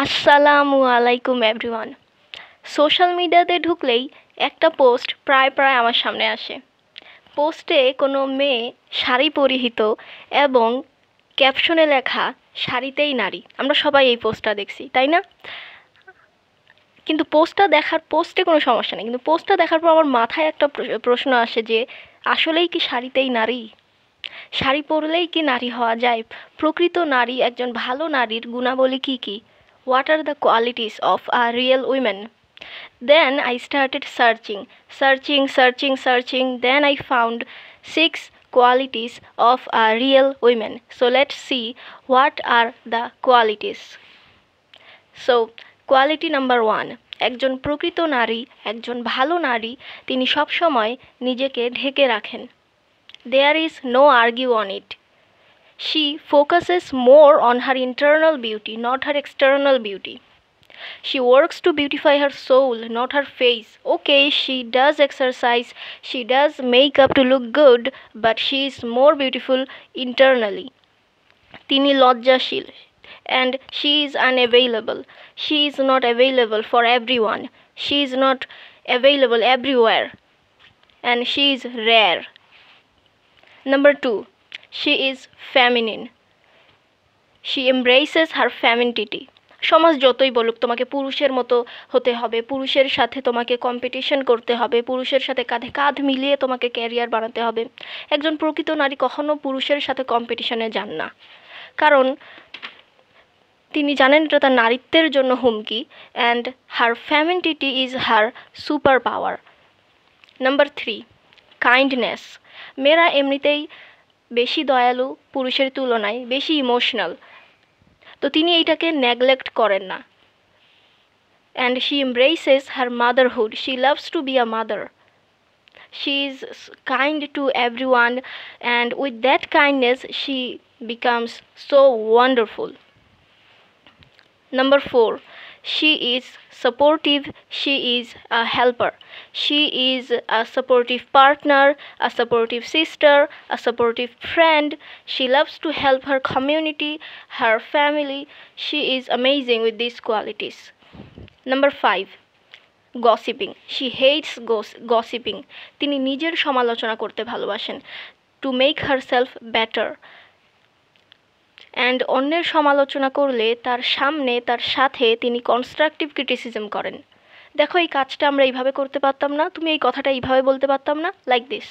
আসসালামু আলাইকুম everyone. Social মিডিয়াতে ঢুকলেই একটা পোস্ট প্রায় আমার সামনে আসে। পোস্টে কোনো মেয়ে শাড়ি পরিহিত এবং ক্যাপশনে লেখা শাড়িতেই নারী। আমরা সবাই এই পোস্টটা দেখছি, তাই না? কিন্তু পোস্টে কোনো সমস্যা নেই, কিন্তু পোস্টটা দেখার পর আমার মাথায় একটা প্রশ্ন আসে যে আসলেই কি শাড়িতেই নারী? শাড়ি পরলেই কি নারী হওয়া যায়? প্রকৃত নারী, একজন ভালো নারীর গুণাবলী কী কী? What are the qualities of a real woman? Then I started searching. Then I found 6 qualities of a real woman. So let's see what are the qualities. So quality number 1, একজন প্রকৃত নারী, একজন ভালো নারী, তিনি সবসময় নিজেকে ঢেকে রাখেন। There is no argue on it. She focuses more on her internal beauty, not her external beauty. She works to beautify her soul, not her face. Okay, she does exercise, she does makeup to look good, but she is more beautiful internally. তিনি লজ্জাশীল, and she is unavailable. She is not available for everyone. She is not available everywhere, and she is rare. Number 2, she is feminine. She embraces her femininity. সমাজ যতই বলুক তোমাকে পুরুষের মতো হতে হবে, পুরুষের সাথে তোমাকে কম্পিটিশন করতে হবে, পুরুষের সাথে কাঁধে কাঁধ মিলিয়ে তোমাকে ক্যারিয়ার বানাতে হবে, একজন প্রকৃত নারী কখনো পুরুষের সাথে কম্পিটিশনে যান না, কারণ তিনি জানেন এটা তার নারীত্বের জন্য হুমকি, and her femininity is her super power. Number 3, kindness. মেয়েরা এমনিতেই বেশি দয়ালু, পুরুষের তুলনায় বেশি ইমোশনাল, তো তিনি এইটাকে নেগলেক্ট করেন না। And she embraces her motherhood, she loves to be a mother, she is kind to everyone, and with that kindness she becomes so wonderful. Number 4, she is supportive, she is a helper. She is a supportive partner, a supportive sister, a supportive friend. She loves to help her community, her family. She is amazing with these qualities. Number 5, gossiping. She hates gossiping. তিনি নিজের সমালোচনা করতে ভালোবাসেন, to make herself better. And অন্যের সমালোচনা করলে তার সামনে, তার সাথে তিনি কনস্ট্রাকটিভ ক্রিটিসিজম করেন। দেখো, এই কাজটা আমরা এইভাবে করতে পারতাম না, তুমি এই কথাটা এইভাবে বলতে পারতাম না, like this.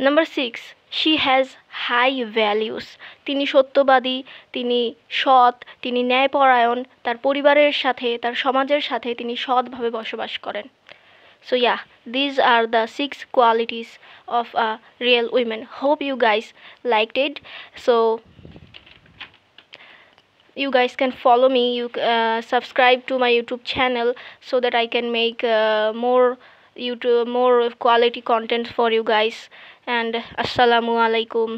Number 6, she has high values. তিনি সত্যবাদী, তিনি সৎ, তিনি ন্যায়পরায়ণ, তার পরিবারের সাথে, তার সমাজের সাথে তিনি সৎভাবে বসবাস করেন। So yeah, these are the 6 qualities of a real woman. Hope you guys liked it. So you guys can follow me, you subscribe to my YouTube channel so that I can make more quality content for you guys. And assalamu alaikum.